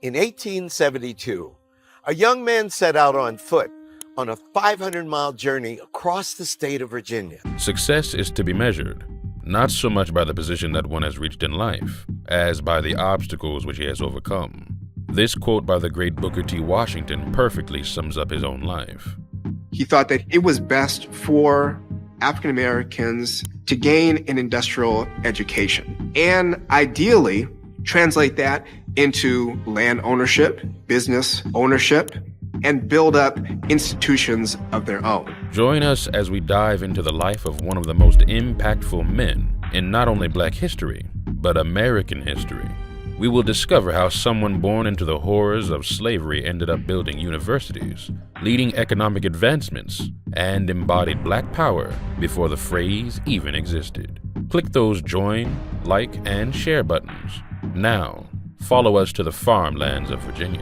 In 1872, a young man set out on foot on a 500-mile journey across the state of Virginia. Success is to be measured, not so much by the position that one has reached in life, as by the obstacles which he has overcome. This quote by the great Booker T. Washington perfectly sums up his own life. He thought that it was best for African Americans to gain an industrial education and ideally translate that into land ownership, business ownership, and build up institutions of their own. Join us as we dive into the life of one of the most impactful men in not only Black history, but American history. We will discover how someone born into the horrors of slavery ended up building universities, leading economic advancements, and embodied Black power before the phrase even existed. Click those join, like, and share buttons. Now, follow us to the farmlands of Virginia.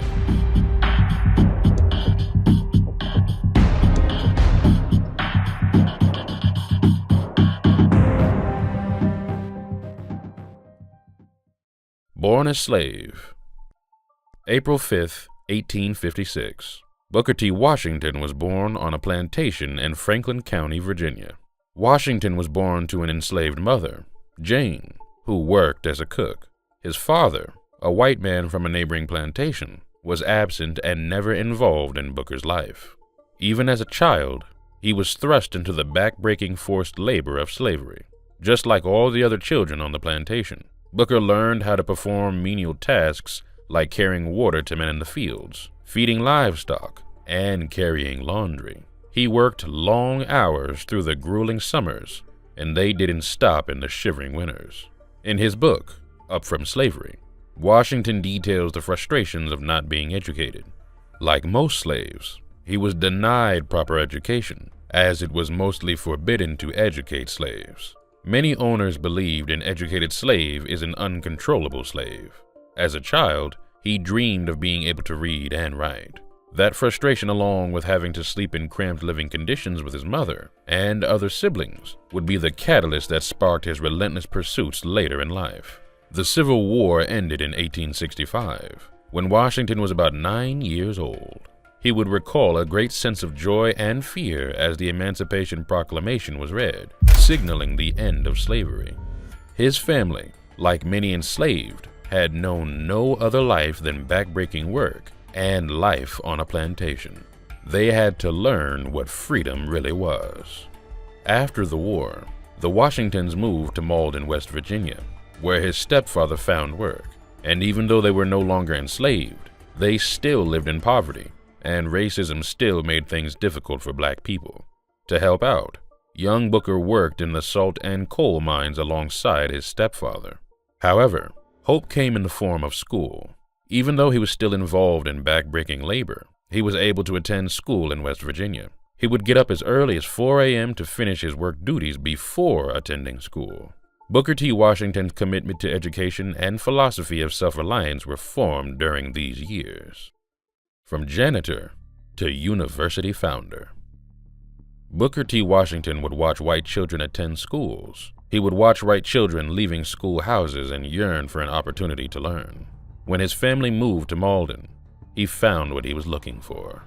Born a slave. April 5th, 1856. Booker T. Washington was born on a plantation in Franklin County, Virginia. Washington was born to an enslaved mother, Jane, who worked as a cook. His father, a white man from a neighboring plantation, was absent and never involved in Booker's life. Even as a child, he was thrust into the back-breaking forced labor of slavery. Just like all the other children on the plantation, Booker learned how to perform menial tasks like carrying water to men in the fields, feeding livestock, and carrying laundry. He worked long hours through the grueling summers, and they didn't stop in the shivering winters. In his book, Up From Slavery, Washington details the frustrations of not being educated. Like most slaves, he was denied proper education, as it was mostly forbidden to educate slaves. Many owners believed an educated slave is an uncontrollable slave. As a child, he dreamed of being able to read and write. That frustration, along with having to sleep in cramped living conditions with his mother and other siblings, would be the catalyst that sparked his relentless pursuits later in life. The Civil War ended in 1865, when Washington was about 9 years old. He would recall a great sense of joy and fear as the Emancipation Proclamation was read, signaling the end of slavery. His family, like many enslaved, had known no other life than backbreaking work and life on a plantation. They had to learn what freedom really was. After the war, the Washingtons moved to Malden, West Virginia, where his stepfather found work. And even though they were no longer enslaved, they still lived in poverty, and racism still made things difficult for Black people. To help out, young Booker worked in the salt and coal mines alongside his stepfather. However, hope came in the form of school. Even though he was still involved in backbreaking labor, he was able to attend school in West Virginia. He would get up as early as 4 a.m. to finish his work duties before attending school. Booker T. Washington's commitment to education and philosophy of self-reliance were formed during these years. From janitor to university founder. Booker T. Washington would watch white children attend schools. He would watch white children leaving schoolhouses and yearn for an opportunity to learn. When his family moved to Malden, he found what he was looking for.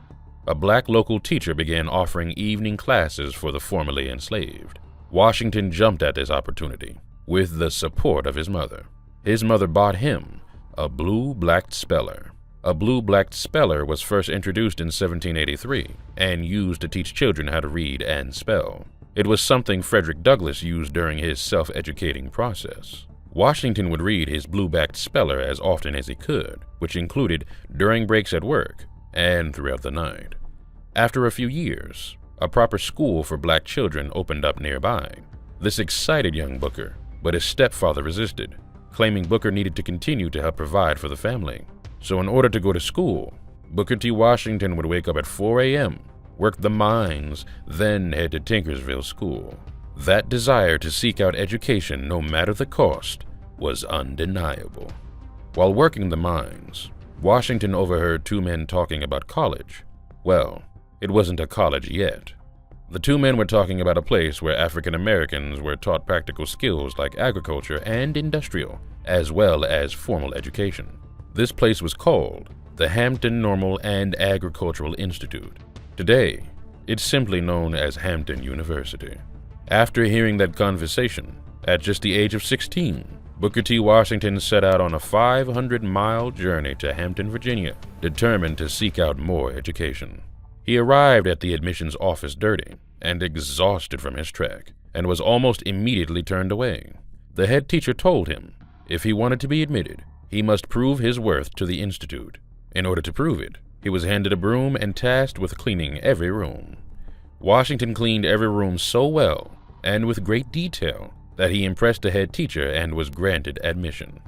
A Black local teacher began offering evening classes for the formerly enslaved. Washington jumped at this opportunity with the support of his mother. His mother bought him a blue-blacked speller. A blue-blacked speller was first introduced in 1783 and used to teach children how to read and spell. It was something Frederick Douglass used during his self-educating process. Washington would read his blue-backed speller as often as he could, which included during breaks at work and throughout the night. After a few years, a proper school for Black children opened up nearby. This excited young Booker, but his stepfather resisted, claiming Booker needed to continue to help provide for the family. So in order to go to school, Booker T. Washington would wake up at 4 a.m., work the mines, then head to Tinkersville School. That desire to seek out education, no matter the cost, was undeniable. While working the mines, Washington overheard two men talking about college. Well, it wasn't a college yet. The two men were talking about a place where African Americans were taught practical skills like agriculture and industrial, as well as formal education. This place was called the Hampton Normal and Agricultural Institute. Today, it's simply known as Hampton University. After hearing that conversation, at just the age of 16, Booker T. Washington set out on a 500-mile journey to Hampton, Virginia, determined to seek out more education. He arrived at the admissions office dirty and exhausted from his trek, and was almost immediately turned away. The head teacher told him if he wanted to be admitted, he must prove his worth to the institute. In order to prove it, he was handed a broom and tasked with cleaning every room. Washington cleaned every room so well and with great detail that he impressed the head teacher and was granted admission.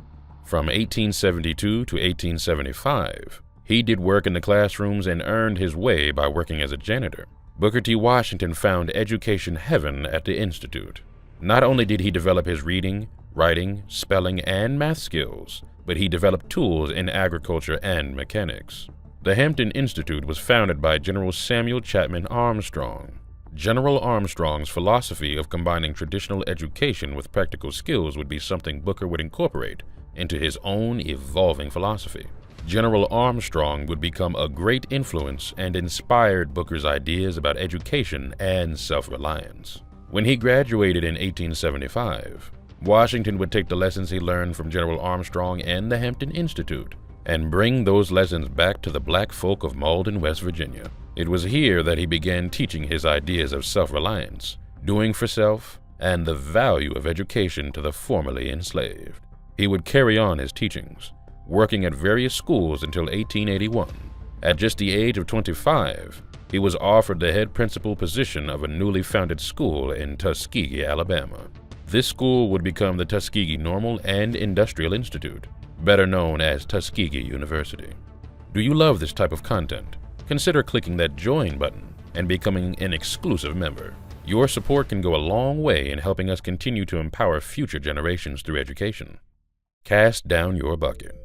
From 1872 to 1875, he did work in the classrooms and earned his way by working as a janitor. Booker T. Washington found education heaven at the institute. Not only did he develop his reading, writing, spelling, and math skills, but he developed tools in agriculture and mechanics. The Hampton Institute was founded by General Samuel Chapman Armstrong. General Armstrong's philosophy of combining traditional education with practical skills would be something Booker would incorporate into his own evolving philosophy. General Armstrong would become a great influence and inspired Booker's ideas about education and self-reliance. When he graduated in 1875, Washington would take the lessons he learned from General Armstrong and the Hampton Institute and bring those lessons back to the black folk of Malden, West Virginia. It was here that he began teaching his ideas of self-reliance, doing for self, and the value of education to the formerly enslaved. He would carry on his teachings, working at various schools until 1881. At just the age of 25, he was offered the head principal position of a newly founded school in Tuskegee, Alabama. This school would become the Tuskegee Normal and Industrial Institute, better known as Tuskegee University. Do you love this type of content? Consider clicking that join button and becoming an exclusive member. Your support can go a long way in helping us continue to empower future generations through education. Cast down your bucket.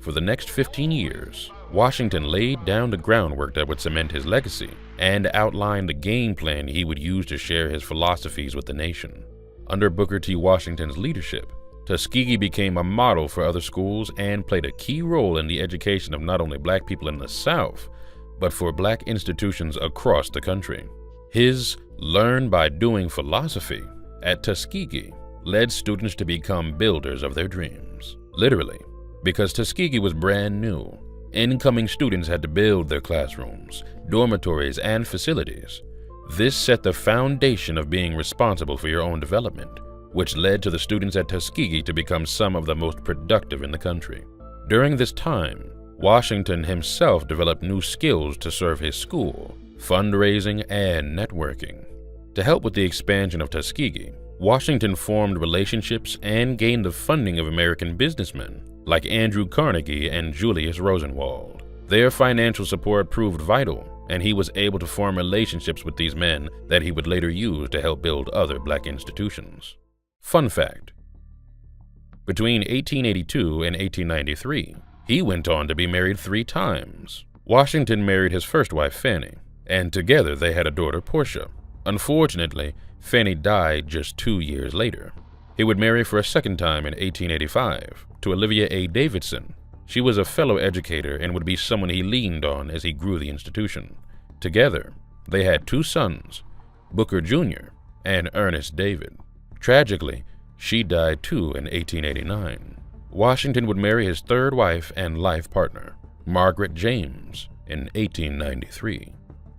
For the next 15 years, Washington laid down the groundwork that would cement his legacy and outline the game plan he would use to share his philosophies with the nation. Under Booker T. Washington's leadership, Tuskegee became a model for other schools and played a key role in the education of not only black people in the South, but for black institutions across the country. His learn by doing philosophy at Tuskegee led students to become builders of their dreams. Literally, because Tuskegee was brand new, incoming students had to build their classrooms, dormitories, and facilities. This set the foundation of being responsible for your own development, which led to the students at Tuskegee to become some of the most productive in the country. During this time, Washington himself developed new skills to serve his school, fundraising, and networking. To help with the expansion of Tuskegee, Washington formed relationships and gained the funding of American businessmen like Andrew Carnegie and Julius Rosenwald. Their financial support proved vital, and he was able to form relationships with these men that he would later use to help build other black institutions. Fun fact: between 1882 and 1893, he went on to be married 3 times. Washington married his first wife, Fanny, and together they had a daughter, Portia. Unfortunately, Fanny died just 2 years later. He would marry for a second time in 1885 to Olivia A. Davidson. She was a fellow educator and would be someone he leaned on as he grew the institution. Together, they had 2 sons, Booker Jr. and Ernest David. Tragically, she died too in 1889. Washington would marry his 3rd wife and life partner, Margaret James, in 1893.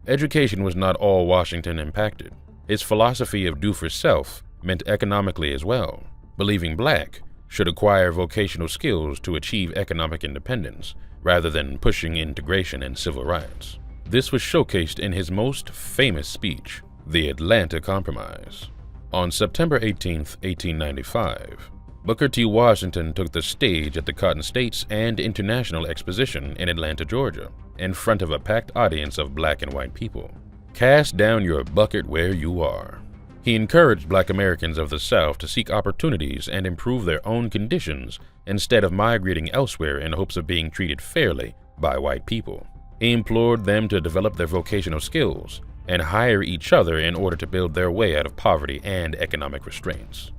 Education was not all Washington impacted. His philosophy of do for self meant economically as well, believing black should acquire vocational skills to achieve economic independence rather than pushing integration and civil rights. This was showcased in his most famous speech, the Atlanta Compromise. On September 18, 1895, Booker T. Washington took the stage at the Cotton States and International Exposition in Atlanta, Georgia, in front of a packed audience of black and white people. Cast down your bucket where you are. He encouraged black Americans of the South to seek opportunities and improve their own conditions instead of migrating elsewhere in hopes of being treated fairly by white people. He implored them to develop their vocational skills and hire each other in order to build their way out of poverty and economic restraints.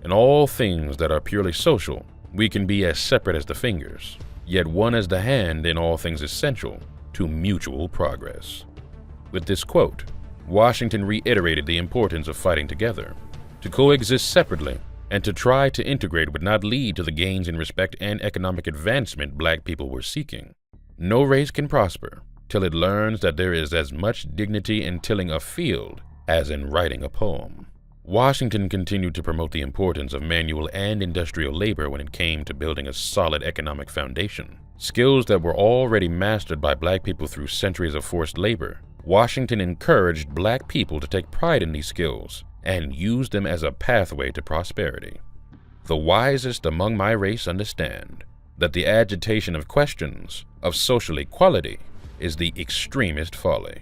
In all things that are purely social, we can be as separate as the fingers, yet one as the hand in all things essential to mutual progress. With this quote, Washington reiterated the importance of fighting together. To coexist separately and to try to integrate would not lead to the gains in respect and economic advancement Black people were seeking. No race can prosper till it learns that there is as much dignity in tilling a field as in writing a poem. Washington continued to promote the importance of manual and industrial labor when it came to building a solid economic foundation. Skills that were already mastered by Black people through centuries of forced labor. Washington encouraged Black people to take pride in these skills and use them as a pathway to prosperity. The wisest among my race understand that the agitation of questions of social equality is the extremest folly.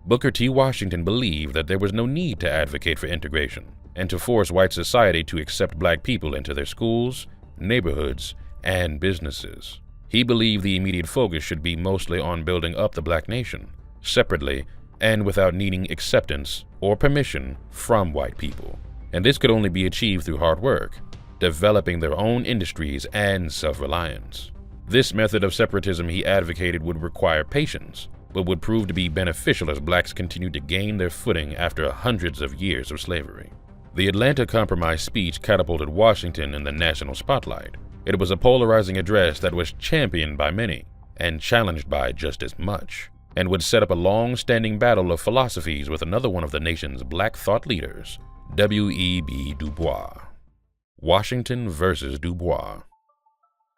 Booker T. Washington believed that there was no need to advocate for integration and to force white society to accept Black people into their schools, neighborhoods, and businesses. He believed the immediate focus should be mostly on building up the Black nation, separately and without needing acceptance or permission from white people. And this could only be achieved through hard work, developing their own industries and self-reliance. This method of separatism he advocated would require patience, but would prove to be beneficial as Blacks continued to gain their footing after hundreds of years of slavery. The Atlanta Compromise speech catapulted Washington in the national spotlight. It was a polarizing address that was championed by many and challenged by just as much, and would set up a long-standing battle of philosophies with another one of the nation's Black thought leaders, W.E.B. Dubois. Washington versus Dubois.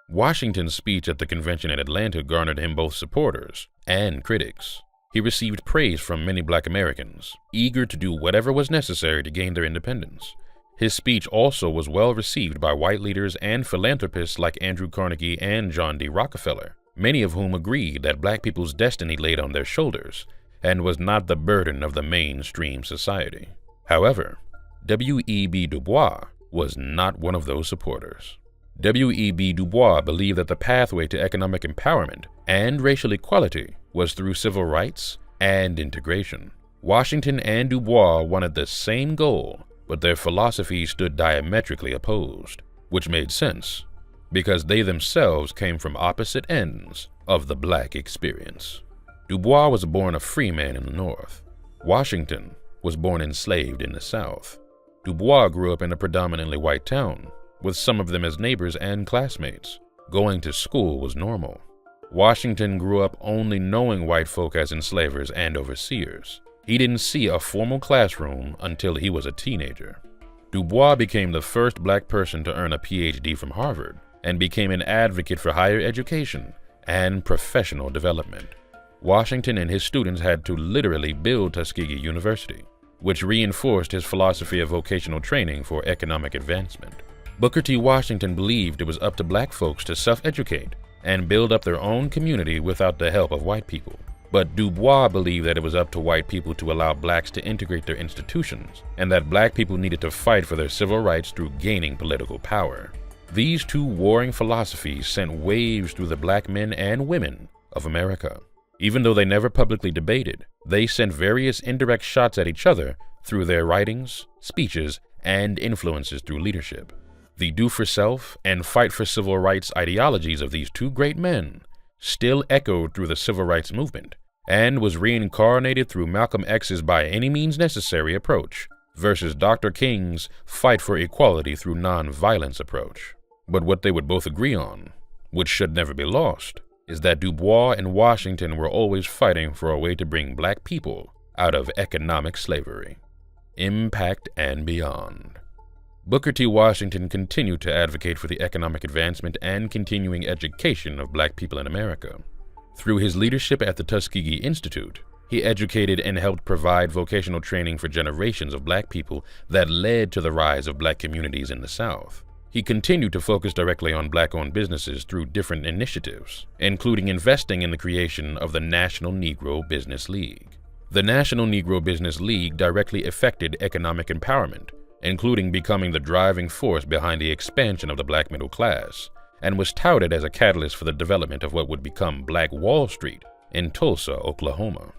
Washington's speech at the convention in Atlanta garnered him both supporters and critics. He received praise from many Black Americans, eager to do whatever was necessary to gain their independence. His speech also was well received by white leaders and philanthropists like Andrew Carnegie and John D. Rockefeller, many of whom agreed that Black people's destiny laid on their shoulders and was not the burden of the mainstream society. However, W.E.B. Dubois was not one of those supporters. W.E.B. Dubois believed that the pathway to economic empowerment and racial equality was through civil rights and integration. Washington and Dubois wanted the same goal, but their philosophies stood diametrically opposed, which made sense because they themselves came from opposite ends of the Black experience. Dubois was born a free man in the North. Washington was born enslaved in the South. Dubois grew up in a predominantly white town, with some of them as neighbors and classmates. Going to school was normal. Washington grew up only knowing white folk as enslavers and overseers. He didn't see a formal classroom until he was a teenager. Dubois became the first Black person to earn a PhD from Harvard and became an advocate for higher education and professional development. Washington and his students had to literally build Tuskegee University, which reinforced his philosophy of vocational training for economic advancement. Booker T. Washington believed it was up to Black folks to self-educate and build up their own community without the help of white people. But Dubois believed that it was up to white people to allow Blacks to integrate their institutions, and that Black people needed to fight for their civil rights through gaining political power. These two warring philosophies sent waves through the Black men and women of America. Even though they never publicly debated, they sent various indirect shots at each other through their writings, speeches, and influences through leadership. The do-for-self and fight-for-civil rights ideologies of these two great men still echoed through the civil rights movement and was reincarnated through Malcolm X's by-any-means-necessary approach versus Dr. King's fight-for-equality through non-violence approach. But what they would both agree on, which should never be lost, is that Dubois and Washington were always fighting for a way to bring Black people out of economic slavery. Impact and beyond. Booker T. Washington continued to advocate for the economic advancement and continuing education of Black people in America. Through his leadership at the Tuskegee Institute, he educated and helped provide vocational training for generations of Black people that led to the rise of Black communities in the South. He continued to focus directly on Black-owned businesses through different initiatives, including investing in the creation of the National Negro Business League. The National Negro Business League directly affected economic empowerment, including becoming the driving force behind the expansion of the Black middle class, and was touted as a catalyst for the development of what would become Black Wall Street in Tulsa, Oklahoma.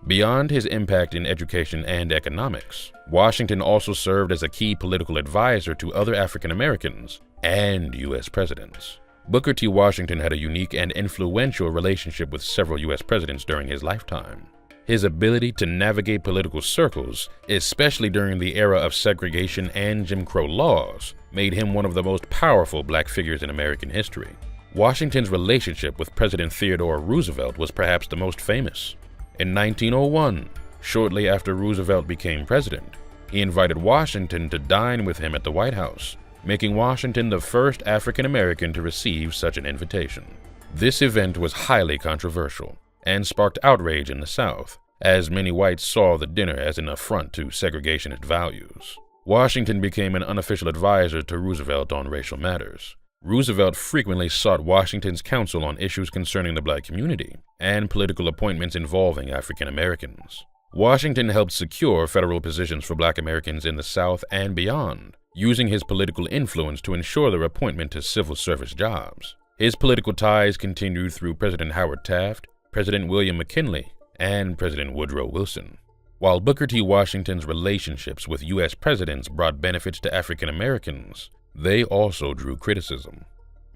Beyond his impact in education and economics, Washington also served as a key political advisor to other African Americans and U.S. presidents. Booker T. Washington had a unique and influential relationship with several U.S. presidents during his lifetime. His ability to navigate political circles, especially during the era of segregation and Jim Crow laws, made him one of the most powerful black figures in American history. Washington's relationship with President Theodore Roosevelt was perhaps the most famous. In 1901, shortly after Roosevelt became president, he invited Washington to dine with him at the White House, making Washington the first African American to receive such an invitation. This event was highly controversial and sparked outrage in the South, as many whites saw the dinner as an affront to segregationist values. Washington became an unofficial advisor to Roosevelt on racial matters. Roosevelt frequently sought Washington's counsel on issues concerning the black community and political appointments involving African Americans. Washington helped secure federal positions for black Americans in the South and beyond, using his political influence to ensure their appointment to civil service jobs. His political ties continued through President Howard Taft, President William McKinley, and President Woodrow Wilson. While Booker T. Washington's relationships with U.S. presidents brought benefits to African Americans, they also drew criticism.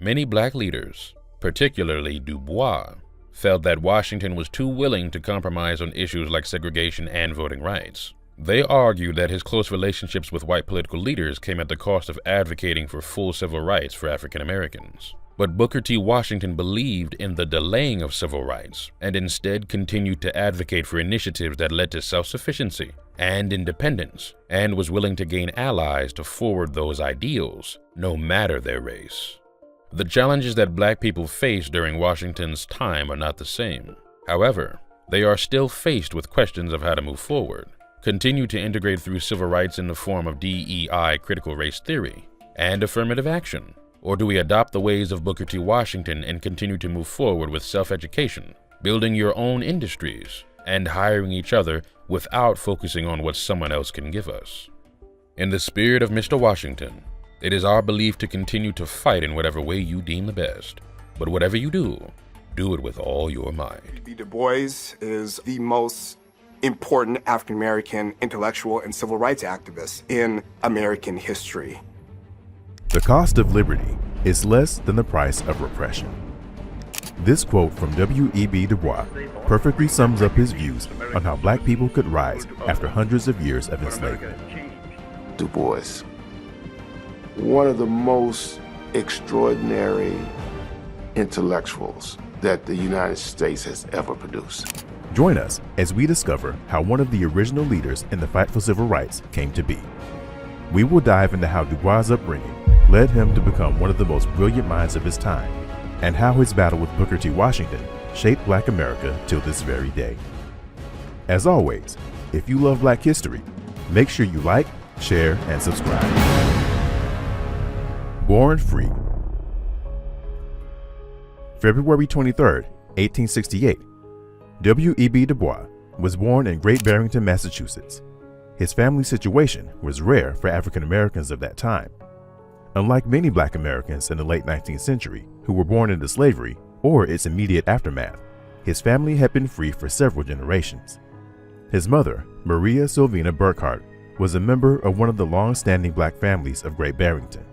Many black leaders, particularly Dubois, felt that Washington was too willing to compromise on issues like segregation and voting rights. They argued that his close relationships with white political leaders came at the cost of advocating for full civil rights for African Americans. But Booker T. Washington believed in the delaying of civil rights and instead continued to advocate for initiatives that led to self-sufficiency and independence, and was willing to gain allies to forward those ideals, no matter their race. The challenges that black people faced during Washington's time are not the same. However, they are still faced with questions of how to move forward, continue to integrate through civil rights in the form of DEI critical race theory and affirmative action. Or do we adopt the ways of Booker T. Washington and continue to move forward with self-education, building your own industries, and hiring each other without focusing on what someone else can give us? In the spirit of Mr. Washington, it is our belief to continue to fight in whatever way you deem the best. But whatever you do it with all your might. W.E.B. Du Bois is the most important African-American intellectual and civil rights activist in American history. The cost of liberty is less than the price of repression. This quote from W.E.B. Du Bois perfectly sums up his views on how black people could rise after hundreds of years of enslavement. Du Bois, one of the most extraordinary intellectuals that the United States has ever produced. Join us as we discover how one of the original leaders in the fight for civil rights came to be. We will dive into how Du Bois' upbringing led him to become one of the most brilliant minds of his time, and how his battle with Booker T. Washington shaped Black America till this very day. As always, if you love Black history, make sure you like, share, and subscribe. Born Free. February 23, 1868, W.E.B. Du Bois was born in Great Barrington, Massachusetts. His family situation was rare for African Americans of that time. Unlike many Black Americans in the late 19th century who were born into slavery or its immediate aftermath, his family had been free for several generations. His mother, Maria Sylvina Burkhart, was a member of one of the long-standing Black families of Great Barrington.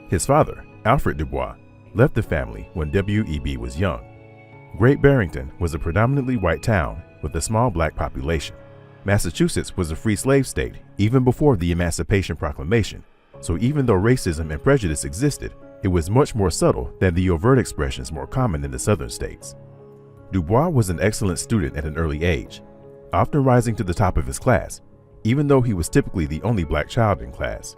His father, Alfred Du Bois, left the family when W.E.B. was young. Great Barrington was a predominantly white town with a small Black population. Massachusetts was a free slave state even before the Emancipation Proclamation, so even though racism and prejudice existed, it was much more subtle than the overt expressions more common in the southern states. Du Bois was an excellent student at an early age, often rising to the top of his class, even though he was typically the only Black child in class.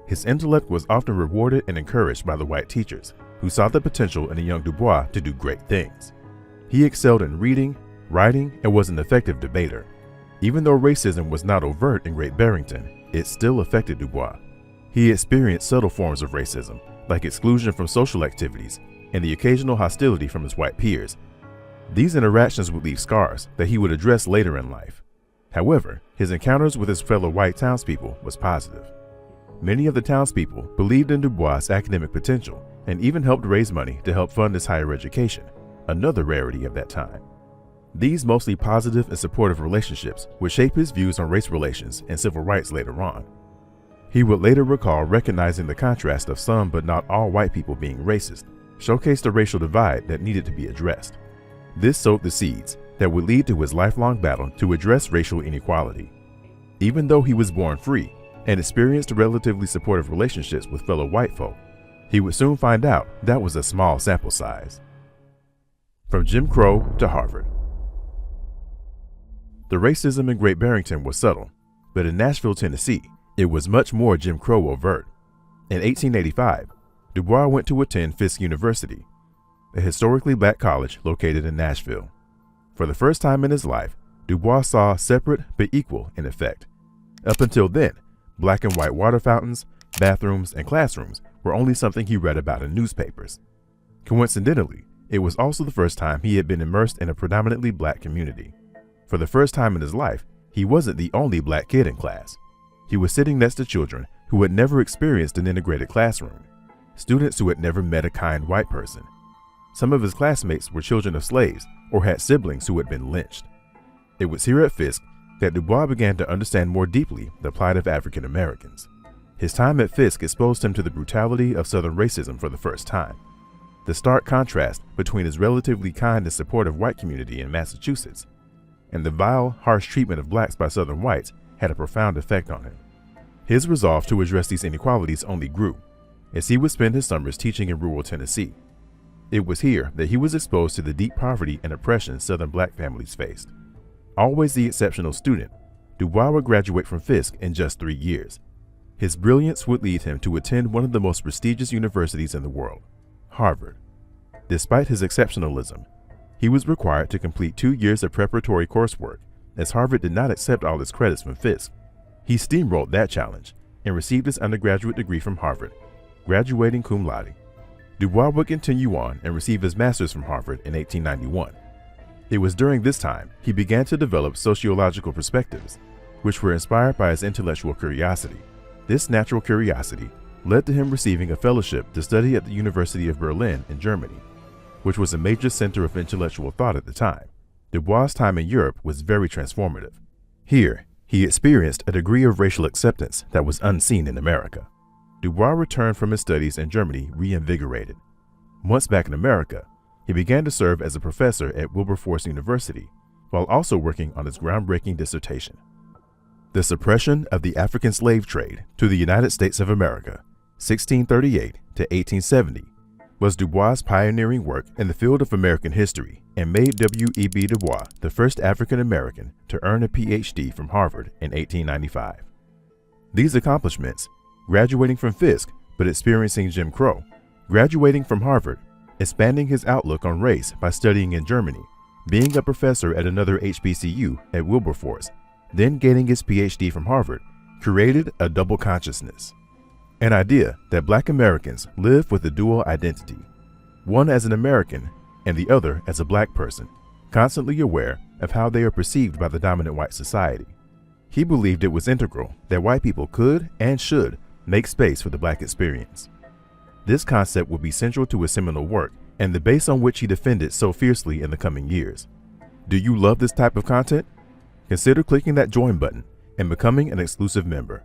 His intellect was often rewarded and encouraged by the white teachers, who saw the potential in a young Du Bois to do great things. He excelled in reading, writing, and was an effective debater. Even though racism was not overt in Great Barrington, it still affected Du Bois. He experienced subtle forms of racism, like exclusion from social activities and the occasional hostility from his white peers. These interactions would leave scars that he would address later in life. However, his encounters with his fellow white townspeople was positive. Many of the townspeople believed in Du Bois' academic potential and even helped raise money to help fund his higher education, another rarity of that time. These mostly positive and supportive relationships would shape his views on race relations and civil rights later on. He would later recall recognizing the contrast of some but not all white people being racist, showcased a racial divide that needed to be addressed. This sowed the seeds that would lead to his lifelong battle to address racial inequality. Even though he was born free and experienced relatively supportive relationships with fellow white folk, he would soon find out that was a small sample size. From Jim Crow to Harvard. The racism in Great Barrington was subtle, but in Nashville, Tennessee, it was much more Jim Crow overt. In 1885, Dubois went to attend Fisk University, a historically black college located in Nashville. For the first time in his life, Dubois saw separate but equal in effect. Up until then, black and white water fountains, bathrooms, and classrooms were only something he read about in newspapers. Coincidentally, it was also the first time he had been immersed in a predominantly black community. For the first time in his life, he wasn't the only black kid in class. He was sitting next to children who had never experienced an integrated classroom, students who had never met a kind white person. Some of his classmates were children of slaves or had siblings who had been lynched. It was here at Fisk that Dubois began to understand more deeply the plight of African Americans. His time at Fisk exposed him to the brutality of Southern racism for the first time. The stark contrast between his relatively kind and supportive white community in Massachusetts and the vile, harsh treatment of blacks by Southern whites had a profound effect on him. His resolve to address these inequalities only grew as he would spend his summers teaching in rural Tennessee. It was here that he was exposed to the deep poverty and oppression Southern black families faced. Always the exceptional student, Dubois would graduate from Fisk in just 3 years. His brilliance would lead him to attend one of the most prestigious universities in the world, Harvard. Despite his exceptionalism, he was required to complete 2 years of preparatory coursework, as Harvard did not accept all his credits from Fisk. He steamrolled that challenge and received his undergraduate degree from Harvard, graduating cum laude. Dubois would continue on and receive his master's from Harvard in 1891. It was during this time he began to develop sociological perspectives, which were inspired by his intellectual curiosity. This natural curiosity led to him receiving a fellowship to study at the University of Berlin in Germany, which was a major center of intellectual thought at the time. Dubois' time in Europe was very transformative. Here, he experienced a degree of racial acceptance that was unseen in America. Dubois returned from his studies in Germany reinvigorated. Once back in America, he began to serve as a professor at Wilberforce University, while also working on his groundbreaking dissertation. The Suppression of the African Slave Trade to the United States of America, 1638 to 1870, was Dubois' pioneering work in the field of American history and made W.E.B. Dubois the first African American to earn a Ph.D. from Harvard in 1895. These accomplishments, graduating from Fisk but experiencing Jim Crow, graduating from Harvard, expanding his outlook on race by studying in Germany, being a professor at another HBCU at Wilberforce, then gaining his Ph.D. from Harvard, created a double consciousness. An idea that black Americans live with a dual identity, one as an American and the other as a black person, constantly aware of how they are perceived by the dominant white society. He believed it was integral that white people could and should make space for the black experience. This concept would be central to his seminal work and the base on which he defended so fiercely in the coming years. Do you love this type of content? Consider clicking that join button and becoming an exclusive member.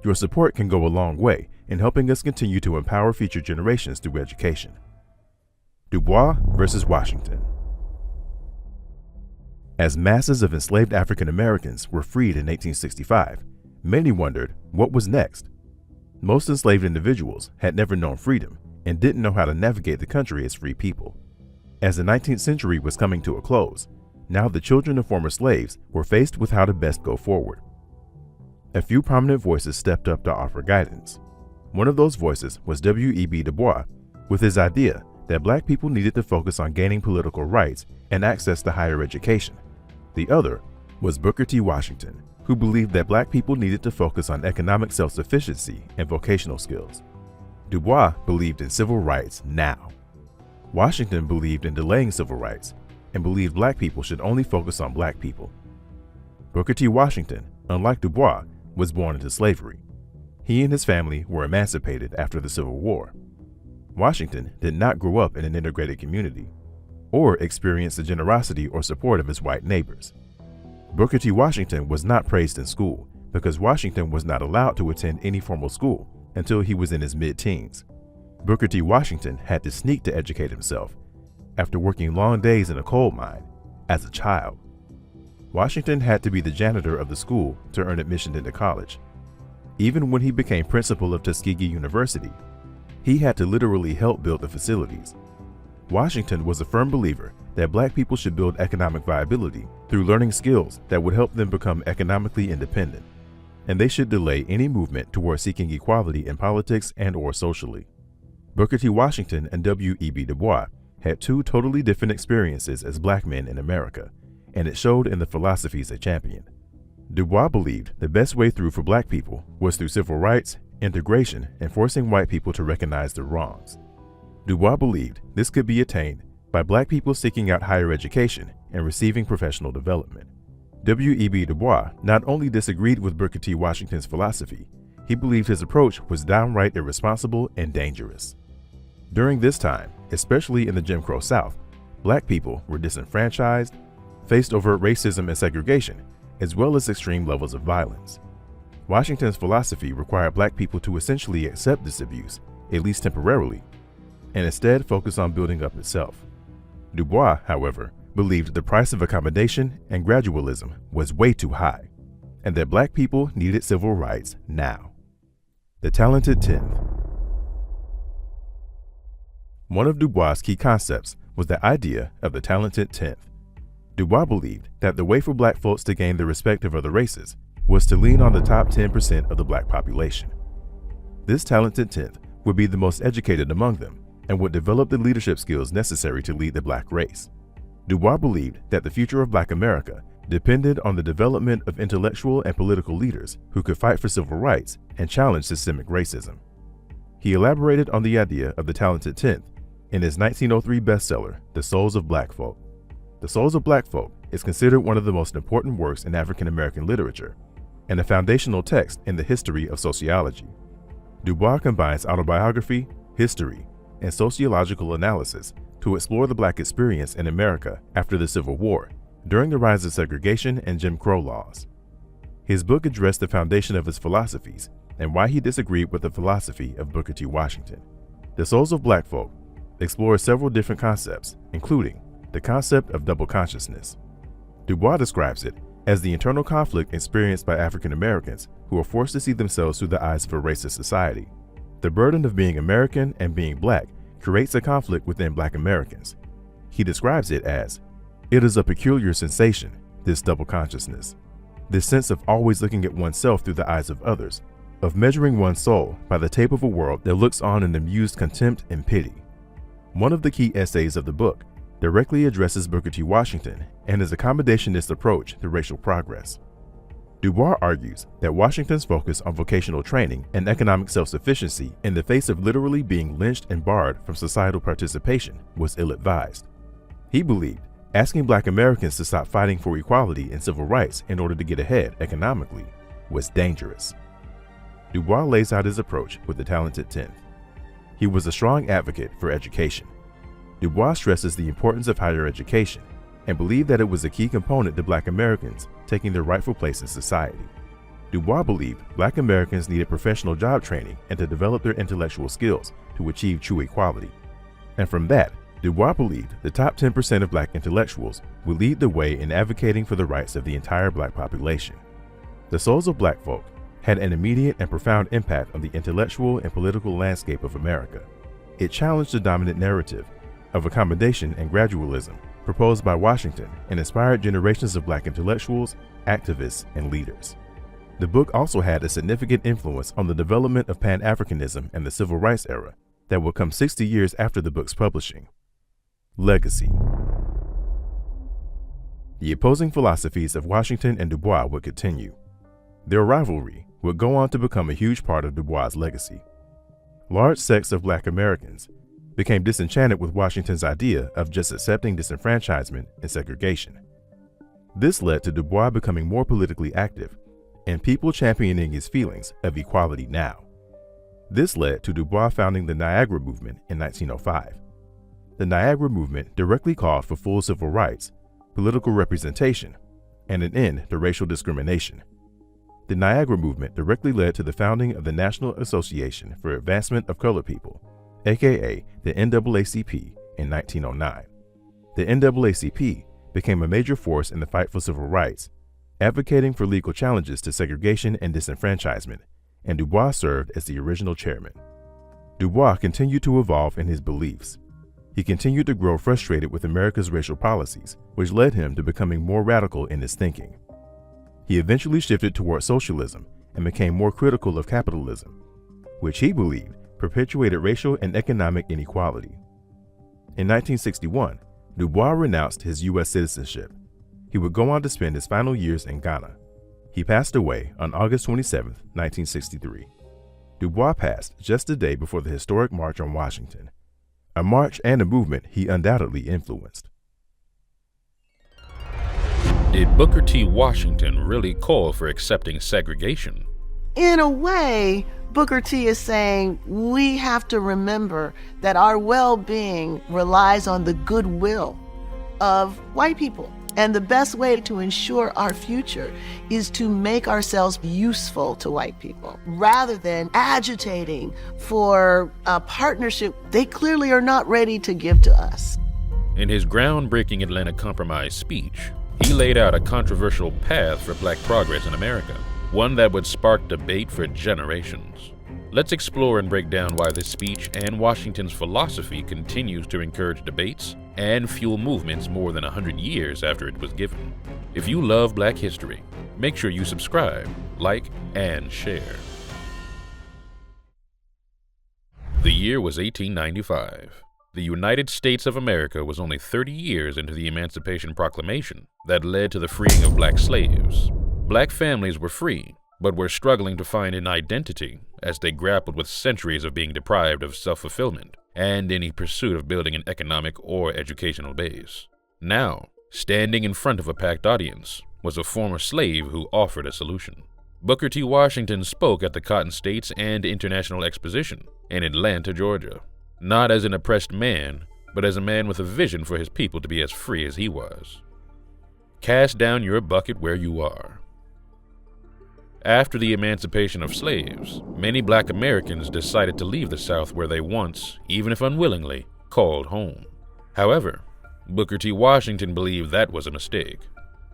Your support can go a long way in helping us continue to empower future generations through education. Dubois versus Washington. As masses of enslaved African Americans were freed in 1865, many wondered what was next. Most enslaved individuals had never known freedom and didn't know how to navigate the country as free people. As the 19th century was coming to a close, now the children of former slaves were faced with how to best go forward. A few prominent voices stepped up to offer guidance. One of those voices was W.E.B. Dubois, with his idea that black people needed to focus on gaining political rights and access to higher education. The other was Booker T. Washington, who believed that black people needed to focus on economic self-sufficiency and vocational skills. Dubois believed in civil rights now. Washington believed in delaying civil rights and believed black people should only focus on black people. Booker T. Washington, unlike Dubois, was born into slavery. He and his family were emancipated after the Civil War. Washington did not grow up in an integrated community or experience the generosity or support of his white neighbors. Booker T. Washington was not praised in school because Washington was not allowed to attend any formal school until he was in his mid-teens. Booker T. Washington had to sneak to educate himself after working long days in a coal mine as a child. Washington had to be the janitor of the school to earn admission into college. Even when he became principal of Tuskegee University, he had to literally help build the facilities. Washington was a firm believer that Black people should build economic viability through learning skills that would help them become economically independent, and they should delay any movement towards seeking equality in politics and/or socially. Booker T. Washington and W.E.B. Dubois had two totally different experiences as Black men in America, and it showed in the philosophies they championed. Dubois believed the best way through for Black people was through civil rights, integration, and forcing white people to recognize their wrongs. Dubois believed this could be attained by Black people seeking out higher education and receiving professional development. W.E.B. Dubois not only disagreed with Booker T. Washington's philosophy, he believed his approach was downright irresponsible and dangerous. During this time, especially in the Jim Crow South, Black people were disenfranchised, faced overt racism and segregation, as well as extreme levels of violence. Washington's philosophy required Black people to essentially accept this abuse, at least temporarily, and instead focus on building up itself. Dubois, however, believed the price of accommodation and gradualism was way too high, and that Black people needed civil rights now. The Talented Tenth. One of Dubois' key concepts was the idea of the talented tenth. Dubois believed that the way for Black folks to gain the respect of other races was to lean on the top 10% of the Black population. This talented tenth would be the most educated among them and would develop the leadership skills necessary to lead the Black race. Dubois believed that the future of Black America depended on the development of intellectual and political leaders who could fight for civil rights and challenge systemic racism. He elaborated on the idea of the talented tenth in his 1903 bestseller, The Souls of Black Folk. The Souls of Black Folk is considered one of the most important works in African American literature and a foundational text in the history of sociology. Dubois combines autobiography, history, and sociological analysis to explore the Black experience in America after the Civil War, during the rise of segregation and Jim Crow laws. His book addressed the foundation of his philosophies and why he disagreed with the philosophy of Booker T. Washington. The Souls of Black Folk explores several different concepts, including the concept of double consciousness. Dubois describes it as the internal conflict experienced by African Americans who are forced to see themselves through the eyes of a racist society. The burden of being American and being Black creates a conflict within Black Americans. He describes it as, "It is a peculiar sensation, this double consciousness, this sense of always looking at oneself through the eyes of others, of measuring one's soul by the tape of a world that looks on in amused contempt and pity." One of the key essays of the book directly addresses Booker T. Washington and his accommodationist approach to racial progress. Dubois argues that Washington's focus on vocational training and economic self-sufficiency in the face of literally being lynched and barred from societal participation was ill-advised. He believed asking Black Americans to stop fighting for equality and civil rights in order to get ahead economically was dangerous. Dubois lays out his approach with the talented tenth. He was a strong advocate for education. Dubois stresses the importance of higher education and believed that it was a key component to Black Americans taking their rightful place in society. Dubois believed Black Americans needed professional job training and to develop their intellectual skills to achieve true equality. And from that, Dubois believed the top 10% of Black intellectuals would lead the way in advocating for the rights of the entire Black population. The Souls of Black Folk had an immediate and profound impact on the intellectual and political landscape of America. It challenged the dominant narrative of accommodation and gradualism proposed by Washington and inspired generations of Black intellectuals, activists, and leaders. The book also had a significant influence on the development of Pan-Africanism and the Civil Rights era that would come 60 years after the book's publishing. Legacy. The opposing philosophies of Washington and Dubois would continue. Their rivalry would go on to become a huge part of Dubois' legacy. Large sects of Black Americans became disenchanted with Washington's idea of just accepting disenfranchisement and segregation. This led to Dubois becoming more politically active and people championing his feelings of equality now. This led to Dubois founding the Niagara Movement in 1905. The Niagara Movement directly called for full civil rights, political representation, and an end to racial discrimination. The Niagara Movement directly led to the founding of the National Association for Advancement of Colored People, aka the NAACP, in 1909. The NAACP became a major force in the fight for civil rights, advocating for legal challenges to segregation and disenfranchisement, and Dubois served as the original chairman. Dubois continued to evolve in his beliefs. He continued to grow frustrated with America's racial policies, which led him to becoming more radical in his thinking. He eventually shifted toward socialism and became more critical of capitalism, which he believed perpetuated racial and economic inequality. In 1961, Dubois renounced his U.S. citizenship. He would go on to spend his final years in Ghana. He passed away on August 27, 1963. Dubois passed just a day before the historic March on Washington, a march and a movement he undoubtedly influenced. Did Booker T. Washington really call for accepting segregation? In a way, Booker T is saying we have to remember that our well-being relies on the goodwill of white people. And the best way to ensure our future is to make ourselves useful to white people rather than agitating for a partnership they clearly are not ready to give to us. In his groundbreaking Atlanta Compromise speech, he laid out a controversial path for Black progress in America, one that would spark debate for generations. Let's explore and break down why this speech and Washington's philosophy continues to encourage debates and fuel movements more than 100 years after it was given. If you love Black history, make sure you subscribe, like, and share. The year was 1895. The United States of America was only 30 years into the Emancipation Proclamation that led to the freeing of Black slaves. Black families were free, but were struggling to find an identity as they grappled with centuries of being deprived of self-fulfillment and any pursuit of building an economic or educational base. Now, standing in front of a packed audience was a former slave who offered a solution. Booker T. Washington spoke at the Cotton States and International Exposition in Atlanta, Georgia, not as an oppressed man, but as a man with a vision for his people to be as free as he was. Cast down your bucket where you are. After the emancipation of slaves, many Black Americans decided to leave the South where they once, even if unwillingly, called home. However, Booker T. Washington believed that was a mistake.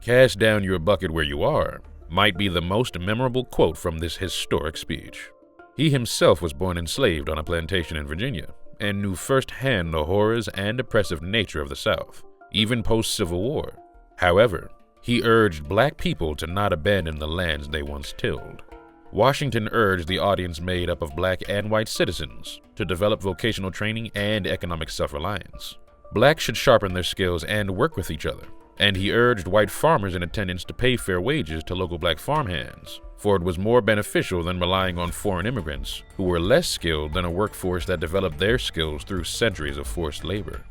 Cast down your bucket where you are might be the most memorable quote from this historic speech. He himself was born enslaved on a plantation in Virginia and knew firsthand the horrors and oppressive nature of the South, even post-Civil War. However, he urged Black people to not abandon the lands they once tilled. Washington urged the audience made up of Black and white citizens to develop vocational training and economic self-reliance. Blacks should sharpen their skills and work with each other, and he urged white farmers in attendance to pay fair wages to local Black farmhands, for it was more beneficial than relying on foreign immigrants who were less skilled than a workforce that developed their skills through centuries of forced labor.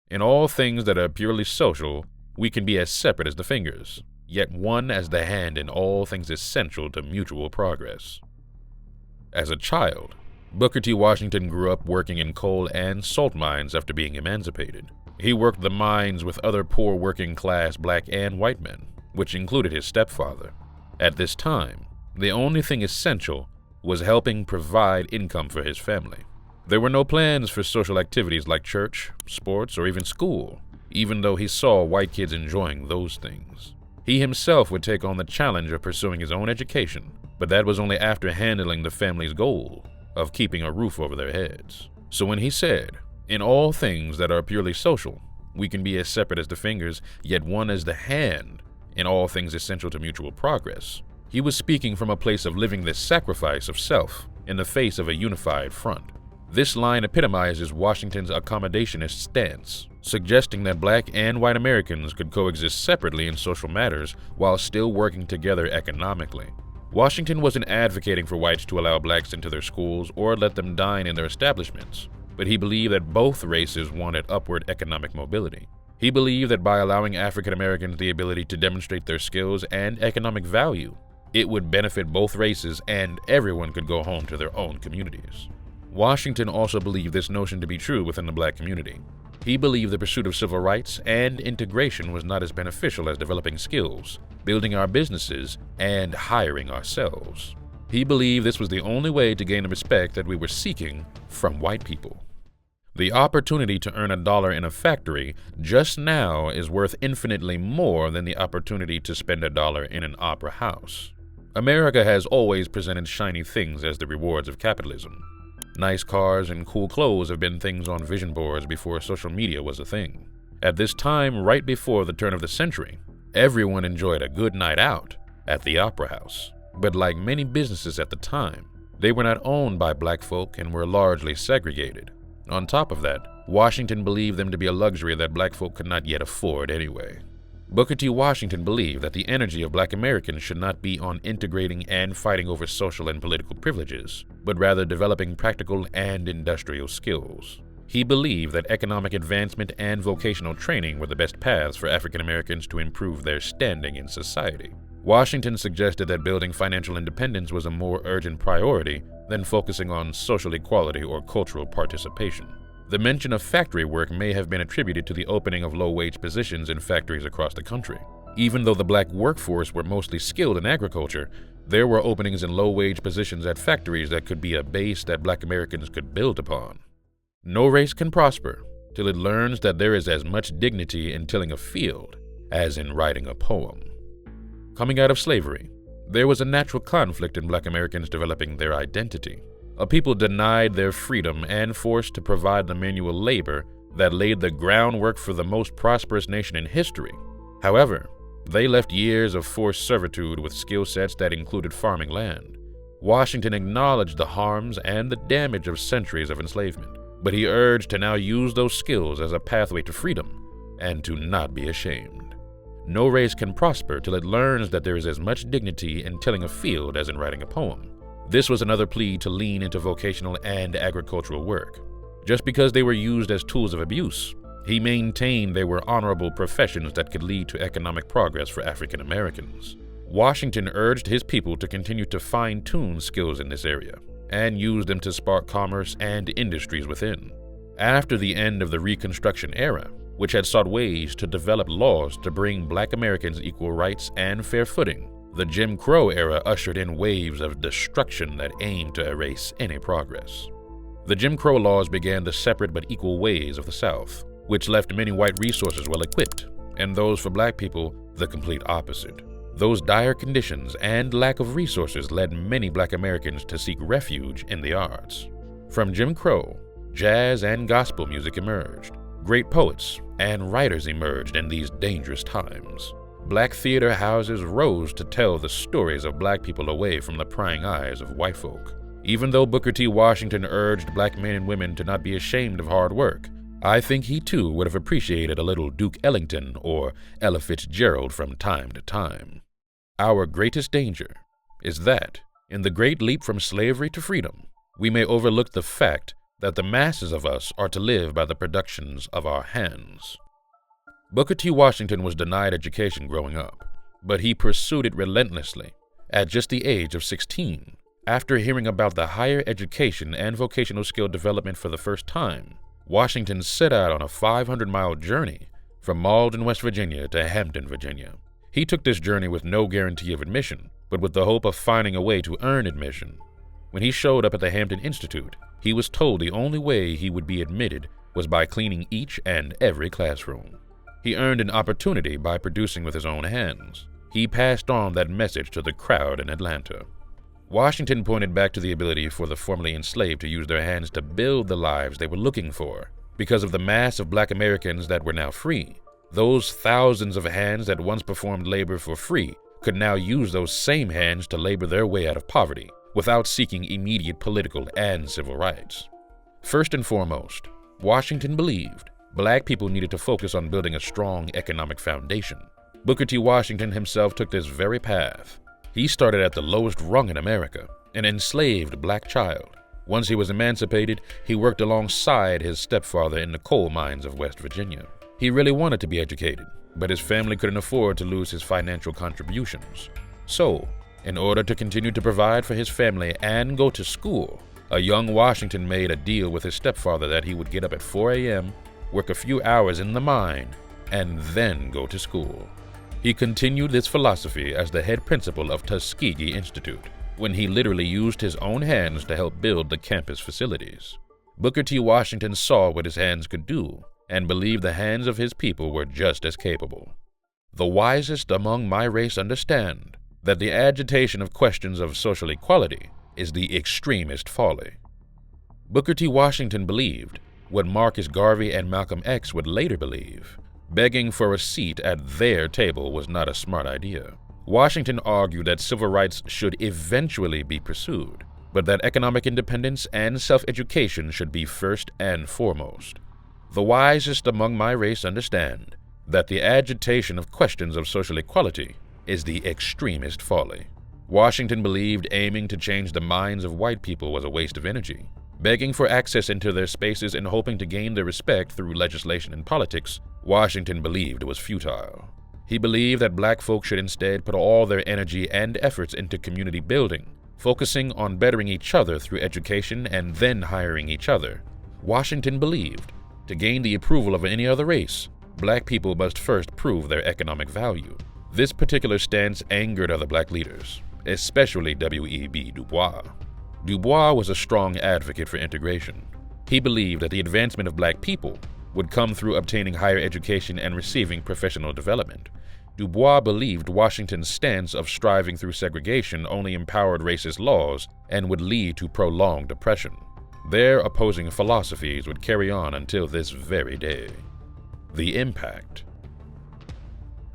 In all things that are purely social, we can be as separate as the fingers, yet one as the hand in all things essential to mutual progress. As a child, Booker T. Washington grew up working in coal and salt mines after being emancipated. He worked the mines with other poor working-class Black and white men, which included his stepfather. At this time, the only thing essential was helping provide income for his family. There were no plans for social activities like church, sports, or even school, even though he saw white kids enjoying those things. He himself would take on the challenge of pursuing his own education, but that was only after handling the family's goal of keeping a roof over their heads. So when he said, "In all things that are purely social, we can be as separate as the fingers, yet one as the hand, in all things essential to mutual progress," he was speaking from a place of living this sacrifice of self in the face of a unified front. This line epitomizes Washington's accommodationist stance, suggesting that Black and white Americans could coexist separately in social matters while still working together economically. Washington wasn't advocating for whites to allow Blacks into their schools or let them dine in their establishments, but he believed that both races wanted upward economic mobility. He believed that by allowing African Americans the ability to demonstrate their skills and economic value, it would benefit both races and everyone could go home to their own communities. Washington also believed this notion to be true within the Black community. He believed the pursuit of civil rights and integration was not as beneficial as developing skills, building our businesses, and hiring ourselves. He believed this was the only way to gain the respect that we were seeking from white people. The opportunity to earn $1 in a factory just now is worth infinitely more than the opportunity to spend $1 in an opera house. America has always presented shiny things as the rewards of capitalism. Nice cars and cool clothes have been things on vision boards before social media was a thing. At this time, right before the turn of the century, everyone enjoyed a good night out at the opera house. But like many businesses at the time, they were not owned by black folk and were largely segregated. On top of that, Washington believed them to be a luxury that black folk could not yet afford anyway. Booker T. Washington believed that the energy of black Americans should not be on integrating and fighting over social and political privileges, but rather developing practical and industrial skills. He believed that economic advancement and vocational training were the best paths for African Americans to improve their standing in society. Washington suggested that building financial independence was a more urgent priority than focusing on social equality or cultural participation. The mention of factory work may have been attributed to the opening of low-wage positions in factories across the country. Even though the black workforce were mostly skilled in agriculture, there were openings in low-wage positions at factories that could be a base that black Americans could build upon. No race can prosper till it learns that there is as much dignity in tilling a field as in writing a poem. Coming out of slavery, there was a natural conflict in black Americans developing their identity. A people denied their freedom and forced to provide the manual labor that laid the groundwork for the most prosperous nation in history. However, they left years of forced servitude with skill sets that included farming land. Washington acknowledged the harms and the damage of centuries of enslavement, but he urged to now use those skills as a pathway to freedom and to not be ashamed. No race can prosper till it learns that there is as much dignity in tilling a field as in writing a poem. This was another plea to lean into vocational and agricultural work. Just because they were used as tools of abuse, he maintained they were honorable professions that could lead to economic progress for African Americans. Washington urged his people to continue to fine-tune skills in this area and use them to spark commerce and industries within. After the end of the Reconstruction era, which had sought ways to develop laws to bring black Americans equal rights and fair footing, the Jim Crow era ushered in waves of destruction that aimed to erase any progress. The Jim Crow laws began the separate but equal ways of the South, which left many white resources well-equipped, and those for black people the complete opposite. Those dire conditions and lack of resources led many black Americans to seek refuge in the arts. From Jim Crow, jazz and gospel music emerged. Great poets and writers emerged in these dangerous times. Black theater houses rose to tell the stories of black people away from the prying eyes of white folk. Even though Booker T. Washington urged black men and women to not be ashamed of hard work, I think he too would have appreciated a little Duke Ellington or Ella Fitzgerald from time to time. Our greatest danger is that, in the great leap from slavery to freedom, we may overlook the fact that the masses of us are to live by the productions of our hands. Booker T. Washington was denied education growing up, but he pursued it relentlessly. At just the age of 16, after hearing about the higher education and vocational skill development for the first time, Washington set out on a 500-mile journey from Malden, West Virginia to Hampton, Virginia. He took this journey with no guarantee of admission, but with the hope of finding a way to earn admission. When he showed up at the Hampton Institute, he was told the only way he would be admitted was by cleaning each and every classroom. He earned an opportunity by producing with his own hands. He passed on that message to the crowd in Atlanta. Washington pointed back to the ability for the formerly enslaved to use their hands to build the lives they were looking for. Because of the mass of black Americans that were now free, those thousands of hands that once performed labor for free could now use those same hands to labor their way out of poverty without seeking immediate political and civil rights. First and foremost, Washington believed black people needed to focus on building a strong economic foundation. Booker T. Washington himself took this very path. He started at the lowest rung in America, an enslaved black child. Once he was emancipated, he worked alongside his stepfather in the coal mines of West Virginia. He really wanted to be educated, but his family couldn't afford to lose his financial contributions. So, in order to continue to provide for his family and go to school, a young Washington made a deal with his stepfather that he would get up at 4 a.m., work a few hours in the mine, and then go to school. He continued this philosophy as the head principal of Tuskegee Institute, when he literally used his own hands to help build the campus facilities. Booker T. Washington saw what his hands could do and believed the hands of his people were just as capable. The wisest among my race understand that the agitation of questions of social equality is the extremest folly. Booker T. Washington believed what Marcus Garvey and Malcolm X would later believe. Begging for a seat at their table was not a smart idea. Washington argued that civil rights should eventually be pursued, but that economic independence and self-education should be first and foremost. The wisest among my race understand that the agitation of questions of social equality is the extremest folly. Washington believed aiming to change the minds of white people was a waste of energy. Begging for access into their spaces and hoping to gain their respect through legislation and politics, Washington believed was futile. He believed that black folks should instead put all their energy and efforts into community building, focusing on bettering each other through education and then hiring each other. Washington believed, to gain the approval of any other race, black people must first prove their economic value. This particular stance angered other black leaders, especially W.E.B. Dubois. Dubois was a strong advocate for integration. He believed that the advancement of black people would come through obtaining higher education and receiving professional development. Dubois believed Washington's stance of striving through segregation only empowered racist laws and would lead to prolonged oppression. Their opposing philosophies would carry on until this very day. The impact.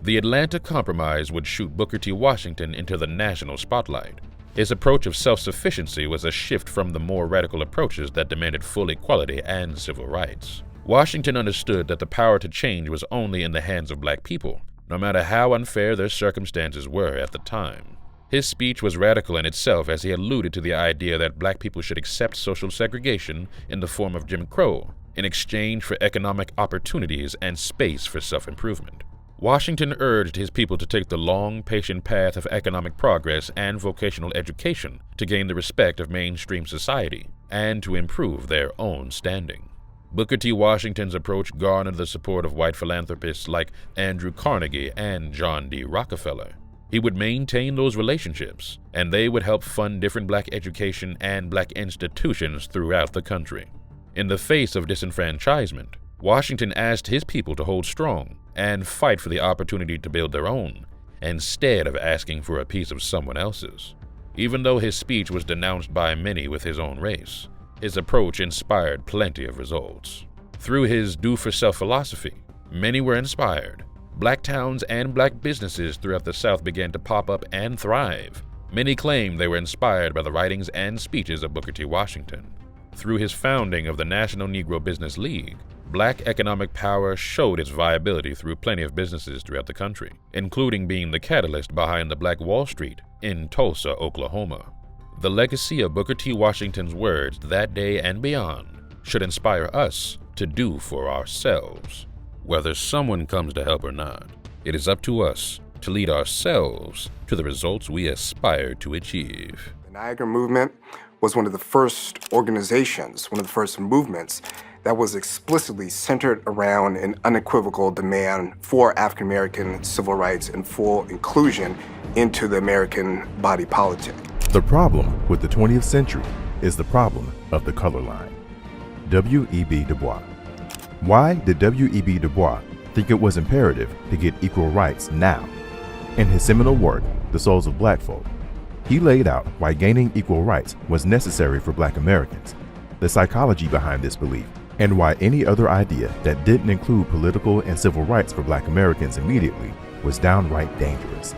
The Atlanta Compromise would shoot Booker T. Washington into the national spotlight. His approach of self-sufficiency was a shift from the more radical approaches that demanded full equality and civil rights. Washington understood that the power to change was only in the hands of black people, no matter how unfair their circumstances were at the time. His speech was radical in itself as he alluded to the idea that black people should accept social segregation in the form of Jim Crow in exchange for economic opportunities and space for self-improvement. Washington urged his people to take the long, patient path of economic progress and vocational education to gain the respect of mainstream society and to improve their own standing. Booker T. Washington's approach garnered the support of white philanthropists like Andrew Carnegie and John D. Rockefeller. He would maintain those relationships, and they would help fund different black education and black institutions throughout the country. In the face of disenfranchisement, Washington asked his people to hold strong and fight for the opportunity to build their own, instead of asking for a piece of someone else's. Even though his speech was denounced by many with his own race, his approach inspired plenty of results. Through his do-for-self philosophy, many were inspired. Black towns and black businesses throughout the South began to pop up and thrive. Many claimed they were inspired by the writings and speeches of Booker T. Washington. Through his founding of the National Negro Business League, black economic power showed its viability through plenty of businesses throughout the country, including being the catalyst behind the Black Wall Street in Tulsa, Oklahoma. The legacy of Booker T. Washington's words that day and beyond should inspire us to do for ourselves. Whether someone comes to help or not, it is up to us to lead ourselves to the results we aspire to achieve. The Niagara Movement was one of the first organizations, one of the first movements that was explicitly centered around an unequivocal demand for African American civil rights and full inclusion into the American body politic. The problem with the 20th century is the problem of the color line. W.E.B. Dubois. Why did W.E.B. Dubois think it was imperative to get equal rights now? In his seminal work, The Souls of Black Folk, he laid out why gaining equal rights was necessary for Black Americans, the psychology behind this belief, and why any other idea that didn't include political and civil rights for Black Americans immediately was downright dangerous.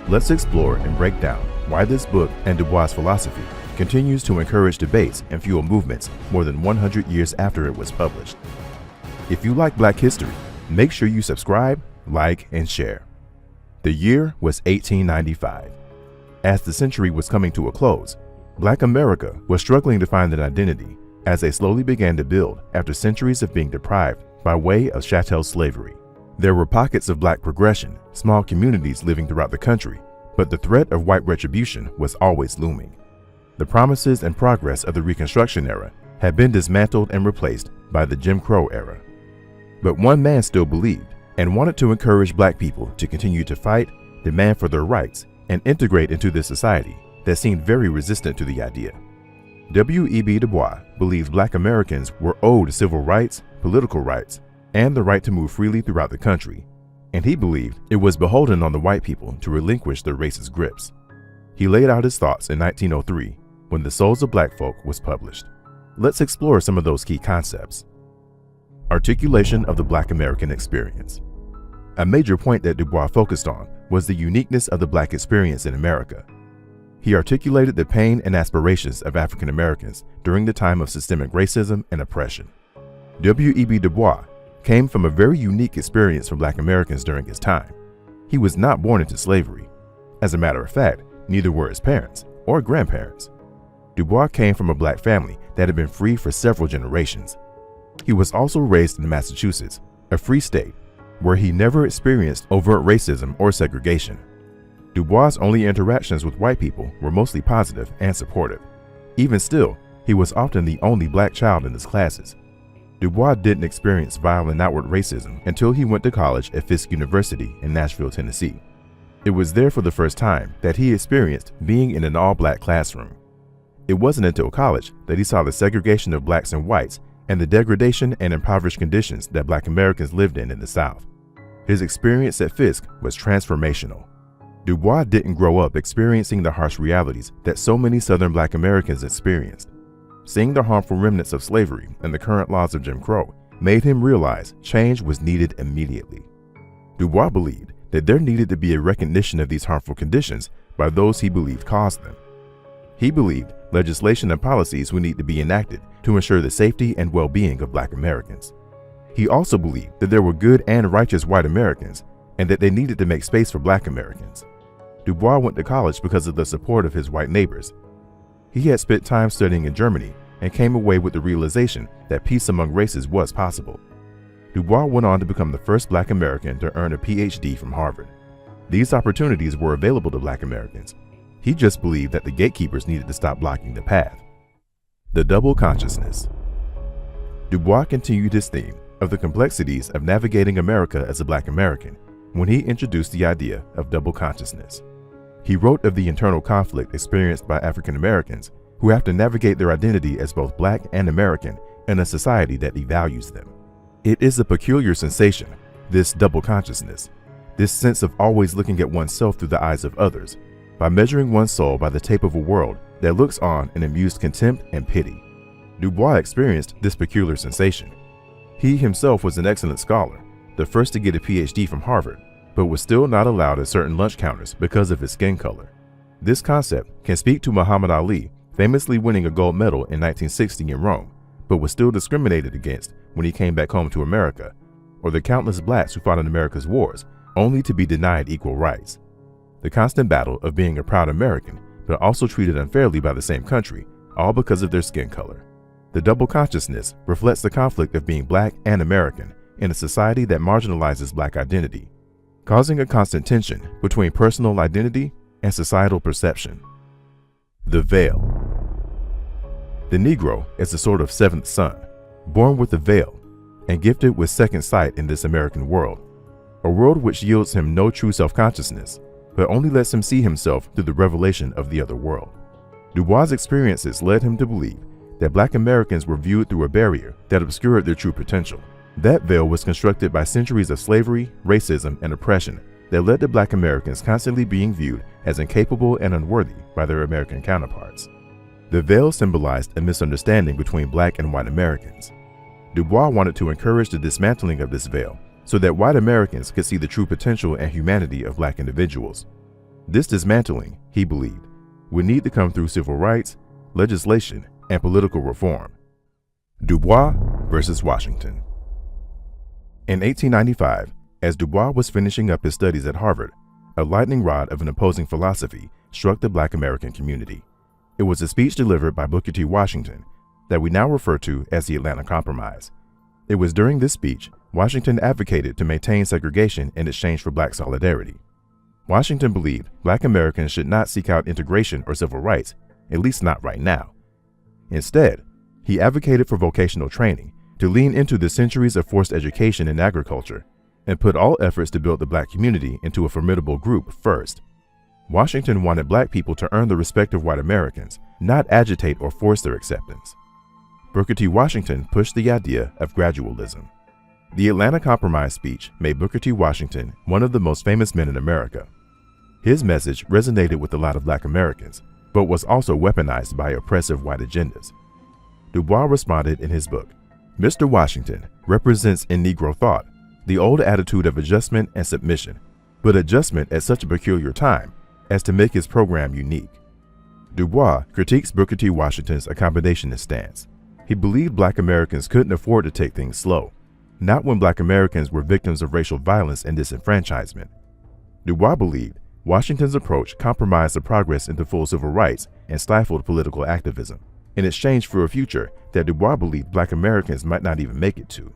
Let's explore and break down why this book and Dubois' philosophy continues to encourage debates and fuel movements more than 100 years after it was published. If you like Black history, make sure you subscribe, like, and share. The year was 1895. As the century was coming to a close, Black America was struggling to find an identity as they slowly began to build after centuries of being deprived by way of chattel slavery. There were pockets of Black progression, small communities living throughout the country, but the threat of white retribution was always looming. The promises and progress of the Reconstruction era had been dismantled and replaced by the Jim Crow era. But one man still believed and wanted to encourage black people to continue to fight, demand for their rights, and integrate into this society that seemed very resistant to the idea. W.E.B. Dubois believes black Americans were owed civil rights, political rights, and the right to move freely throughout the country, and he believed it was beholden on the white people to relinquish their racist grips. He laid out his thoughts in 1903 when The Souls of Black Folk was published. Let's explore some of those key concepts. Articulation of the Black American experience. A major point that Dubois focused on was the uniqueness of the Black experience in America. He articulated the pain and aspirations of African Americans during the time of systemic racism and oppression. W.E.B. Dubois came from a very unique experience for Black Americans during his time. He was not born into slavery. As a matter of fact, neither were his parents or grandparents. Dubois came from a Black family that had been free for several generations. He was also raised in Massachusetts, a free state, where he never experienced overt racism or segregation. Dubois' only interactions with white people were mostly positive and supportive. Even still, he was often the only Black child in his classes. Dubois didn't experience violent outward racism until he went to college at Fisk University in Nashville, Tennessee. It was there for the first time that he experienced being in an all-Black classroom. It wasn't until college that he saw the segregation of Blacks and whites and the degradation and impoverished conditions that Black Americans lived in the South. His experience at Fisk was transformational. Dubois didn't grow up experiencing the harsh realities that so many Southern Black Americans experienced. Seeing the harmful remnants of slavery and the current laws of Jim Crow made him realize change was needed immediately. Dubois believed that there needed to be a recognition of these harmful conditions by those he believed caused them. He believed legislation and policies would need to be enacted to ensure the safety and well-being of Black Americans. He also believed that there were good and righteous white Americans and that they needed to make space for Black Americans. Dubois went to college because of the support of his white neighbors. He had spent time studying in Germany and came away with the realization that peace among races was possible. Dubois went on to become the first Black American to earn a PhD from Harvard. These opportunities were available to Black Americans. He just believed that the gatekeepers needed to stop blocking the path. The double consciousness. Dubois continued his theme of the complexities of navigating America as a Black American when he introduced the idea of double consciousness. He wrote of the internal conflict experienced by African Americans who have to navigate their identity as both Black and American in a society that devalues them. It is a peculiar sensation, this double consciousness, this sense of always looking at oneself through the eyes of others, by measuring one's soul by the tape of a world that looks on in amused contempt and pity. Dubois experienced this peculiar sensation. He himself was an excellent scholar, the first to get a PhD from Harvard, but was still not allowed at certain lunch counters because of his skin color. This concept can speak to Muhammad Ali famously winning a gold medal in 1960 in Rome, but was still discriminated against when he came back home to America, or the countless Blacks who fought in America's wars, only to be denied equal rights. The constant battle of being a proud American, but also treated unfairly by the same country, all because of their skin color. The double consciousness reflects the conflict of being Black and American in a society that marginalizes Black identity, causing a constant tension between personal identity and societal perception. The veil. The Negro is a sort of seventh son, born with a veil and gifted with second sight in this American world, a world which yields him no true self-consciousness, but only lets him see himself through the revelation of the other world. Dubois' experiences led him to believe that Black Americans were viewed through a barrier that obscured their true potential. That veil was constructed by centuries of slavery, racism, and oppression that led to Black Americans constantly being viewed as incapable and unworthy by their American counterparts. The veil symbolized a misunderstanding between Black and white Americans. Dubois wanted to encourage the dismantling of this veil so that white Americans could see the true potential and humanity of Black individuals. This dismantling, he believed, would need to come through civil rights, legislation, and political reform. Dubois versus Washington. In 1895, as Dubois was finishing up his studies at Harvard, a lightning rod of an opposing philosophy struck the Black American community. It was a speech delivered by Booker T. Washington that we now refer to as the Atlanta Compromise. It was during this speech Washington advocated to maintain segregation in exchange for Black solidarity. Washington believed Black Americans should not seek out integration or civil rights, at least not right now. Instead, he advocated for vocational training to lean into the centuries of forced education in agriculture and put all efforts to build the black community into a formidable group first. Washington wanted black people to earn the respect of white Americans, not agitate or force their acceptance. Booker T. Washington pushed the idea of gradualism. The Atlanta Compromise speech made Booker T. Washington one of the most famous men in America. His message resonated with a lot of black Americans, but was also weaponized by oppressive white agendas. Dubois responded in his book, "Mr. Washington represents in Negro thought the old attitude of adjustment and submission, but adjustment at such a peculiar time as to make his program unique." Dubois critiques Booker T. Washington's accommodationist stance. He believed black Americans couldn't afford to take things slow, not when black Americans were victims of racial violence and disenfranchisement. Dubois believed Washington's approach compromised the progress into full civil rights and stifled political activism, in exchange for a future that Dubois believed black Americans might not even make it to.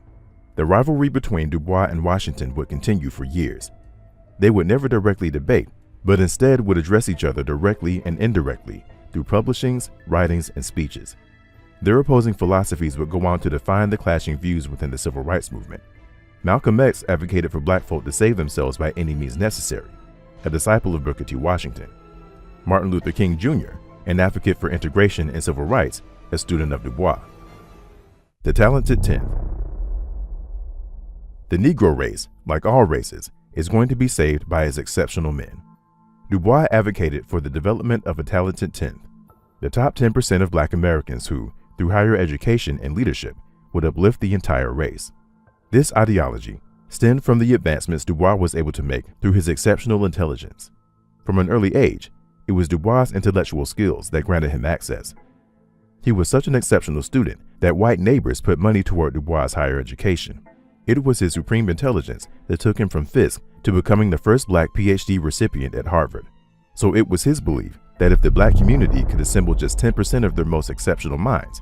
The rivalry between Dubois and Washington would continue for years. They would never directly debate, but instead would address each other directly and indirectly through publishings, writings, and speeches. Their opposing philosophies would go on to define the clashing views within the civil rights movement. Malcolm X advocated for black folk to save themselves by any means necessary, a disciple of Booker T. Washington. Martin Luther King Jr., an advocate for integration and civil rights, a student of Dubois. The talented 10th. The Negro race, like all races, is going to be saved by its exceptional men. Dubois advocated for the development of a talented 10th, the top 10% of black Americans who, through higher education and leadership, would uplift the entire race. This ideology stemmed from the advancements Dubois was able to make through his exceptional intelligence. From an early age, it was Dubois' intellectual skills that granted him access. He was such an exceptional student that white neighbors put money toward Dubois' higher education. It was his supreme intelligence that took him from Fisk to becoming the first black PhD recipient at Harvard. So it was his belief that if the black community could assemble just 10% of their most exceptional minds,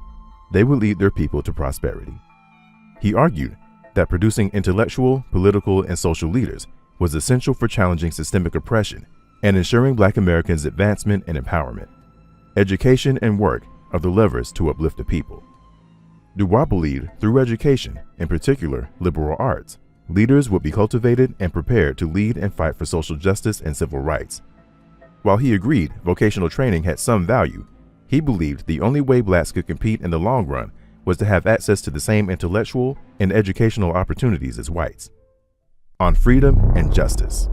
they would lead their people to prosperity. He argued that producing intellectual, political, and social leaders was essential for challenging systemic oppression and ensuring black Americans' advancement and empowerment. Education and work are the levers to uplift the people. Dubois believed through education, in particular liberal arts, leaders would be cultivated and prepared to lead and fight for social justice and civil rights. While he agreed vocational training had some value, he believed the only way blacks could compete in the long run was to have access to the same intellectual and educational opportunities as whites. On freedom and justice.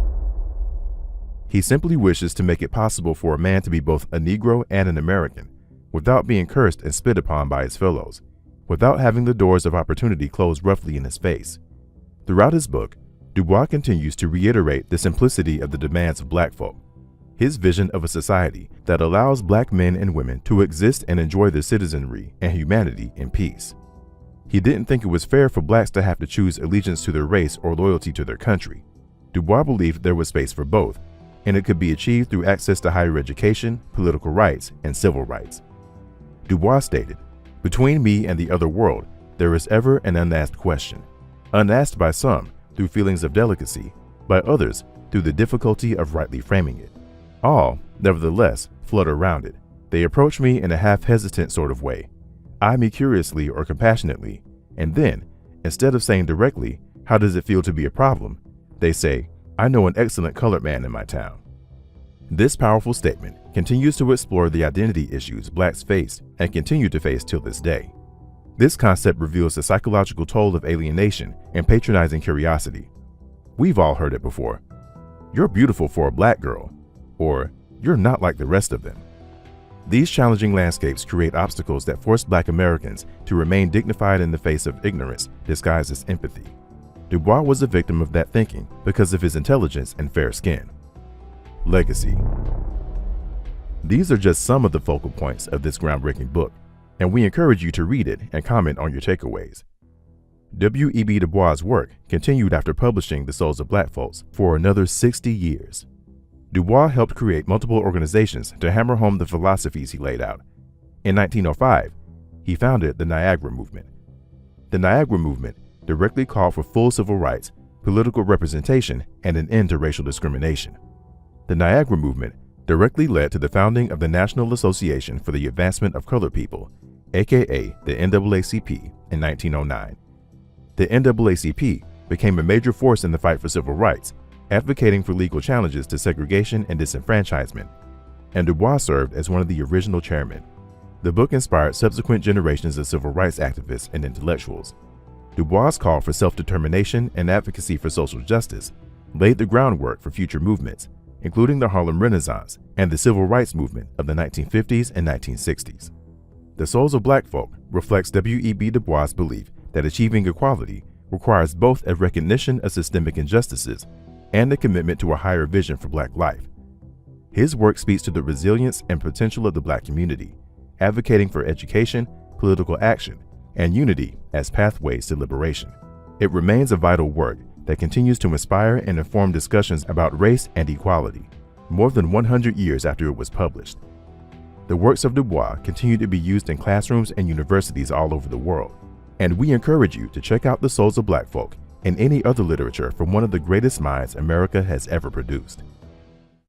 He simply wishes to make it possible for a man to be both a Negro and an American, without being cursed and spit upon by his fellows, without having the doors of opportunity closed roughly in his face. Throughout his book, Dubois continues to reiterate the simplicity of the demands of black folk, his vision of a society that allows black men and women to exist and enjoy their citizenry and humanity in peace. He didn't think it was fair for blacks to have to choose allegiance to their race or loyalty to their country. Dubois believed there was space for both, and it could be achieved through access to higher education, political rights, and civil rights. Dubois stated, "Between me and the other world, there is ever an unasked question, unasked by some through feelings of delicacy, by others through the difficulty of rightly framing it. All, nevertheless, flutter round it. They approach me in a half-hesitant sort of way, eye me curiously or compassionately, and then, instead of saying directly, 'How does it feel to be a problem?' they say, 'I know an excellent colored man in my town.'" This powerful statement continues to explore the identity issues blacks faced and continue to face till this day. This concept reveals the psychological toll of alienation and patronizing curiosity. We've all heard it before. "You're beautiful for a black girl," or "You're not like the rest of them." These challenging landscapes create obstacles that force black Americans to remain dignified in the face of ignorance disguised as empathy. Dubois was a victim of that thinking because of his intelligence and fair skin. Legacy. These are just some of the focal points of this groundbreaking book, and we encourage you to read it and comment on your takeaways. W.E.B. Dubois' work continued after publishing The Souls of Black Folks for another 60 years. Dubois helped create multiple organizations to hammer home the philosophies he laid out. In 1905, he founded the Niagara Movement. The Niagara Movement directly called for full civil rights, political representation, and an end to racial discrimination. The Niagara Movement directly led to the founding of the National Association for the Advancement of Colored People aka the NAACP, in 1909. The NAACP became a major force in the fight for civil rights, advocating for legal challenges to segregation and disenfranchisement, and Dubois served as one of the original chairmen. The book inspired subsequent generations of civil rights activists and intellectuals. Dubois' call for self-determination and advocacy for social justice laid the groundwork for future movements, including the Harlem Renaissance and the civil rights movement of the 1950s and 1960s. The Souls of Black Folk reflects W.E.B. Dubois' belief that achieving equality requires both a recognition of systemic injustices and a commitment to a higher vision for Black life. His work speaks to the resilience and potential of the Black community, advocating for education, political action, and unity as pathways to liberation. It remains a vital work that continues to inspire and inform discussions about race and equality, more than 100 years after it was published. The works of Dubois continue to be used in classrooms and universities all over the world, and we encourage you to check out The Souls of Black Folk and any other literature from one of the greatest minds America has ever produced.